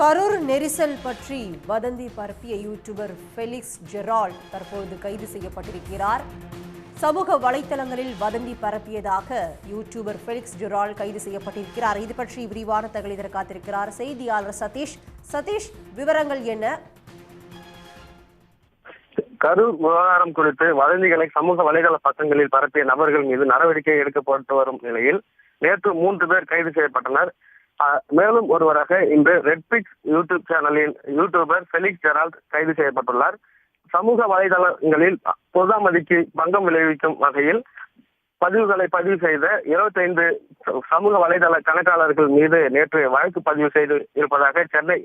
கரூர் நெரிசல் பற்றி வதந்தி பரப்பிய யூடியூபர் ஃபெலிக்ஸ் ஜெரால்ட் தற்போது கைது செய்யப்பட்டிருக்கிறார். சமூக வலைதளங்களில் வதந்தி பரப்பியதாக யூடியூபர் ஃபெலிக்ஸ் ஜெரால்ட் கைது செய்யப்பட்டிருக்கிறார். இது பற்றி விரிவான தகவல் இதற்கு காத்திருக்கிறார் செய்தியாளர் சதீஷ். சதீஷ், விவரங்கள் என்ன? கரூர் விவகாரம் குறித்து வதந்திகளை சமூக வலைதள பக்கங்களில் பரப்பிய நபர்கள் மீது நடவடிக்கை எடுக்கப்பட்டு வரும் நிலையில் நேற்று 3 பேர் கைது செய்யப்பட்டனர். மேலும் ஒருவராக இன்று ரெட்பிக்ஸ் யூடியூப் சேனலின் யூடியூபர் ஃபெலிக்ஸ் ஜெரால்ட் கைது செய்யப்பட்டுள்ளார். சமூக வலைதளங்களில் பொது அமைதிக்கு பங்கம் விளைவிக்கும் வகையில் பதிவுகளை பதிவு செய்த 25 சமூக வலைதள கணக்காளர்கள் மீது நேற்று வழக்கு பதிவு செய்து இருப்பதாக சென்னை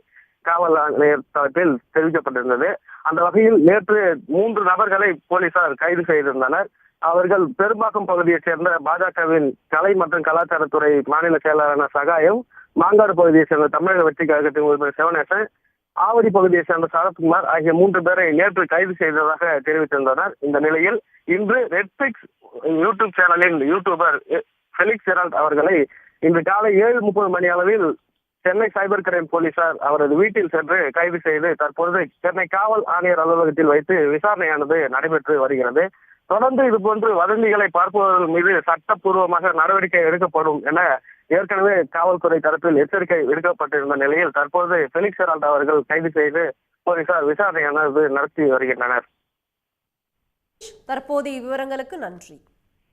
காவல் ஆணையர் தரப்பில் தெரிவிக்கப்பட்டிருந்தது. அந்த வகையில் நேற்று 3 நபர்களை போலீசார் கைது செய்திருந்தனர். அவர்கள் பெரும்பாக்கம் பகுதியைச் சேர்ந்த பாஜகவின் கலை மற்றும் கலாச்சாரத்துறை மாநில செயலாளரான சகாயம், மாங்காடு பகுதியைச் சேர்ந்த தமிழக வெற்றி கழகத்தின் உறுப்பினர் சிவநேசன், ஆவடி பகுதியைச் சேர்ந்த சரத்குமார் ஆகிய 3 பேரை நேற்று கைது செய்ததாக தெரிவித்திருந்தனர். இந்த நிலையில் இன்று ரெட்பிக்ஸ் யூடியூப் சேனலின் யூடியூபர் ஃபெலிக்ஸ் ஜெரால்ட் அவர்களை இன்று காலை 7:30 மணி அளவில் சென்னை சைபர் கிரைம் போலீசார் அவரது வீட்டில் சென்று கைது செய்து தற்பொழுது சென்னை காவல் ஆணையர் அலுவலகத்தில் வைத்து விசாரணையானது நடைபெற்று வருகிறது. தொடர்ந்து இதுபோன்று வதந்திகளை பார்ப்பவர்கள் மீது சட்டப்பூர்வமாக நடவடிக்கை எடுக்கப்படும் என ஏற்கனவே காவல்துறை தரப்பில் எச்சரிக்கை விடுக்கப்பட்டிருந்த நிலையில் தற்போது ஃபெலிக்ஸ் ஜெரால்ட் அவர்கள் கைது செய்து போலீசார் விசாரணையானது நடத்தி வருகின்றனர். தற்போதைய விவரங்களுக்கு நன்றி.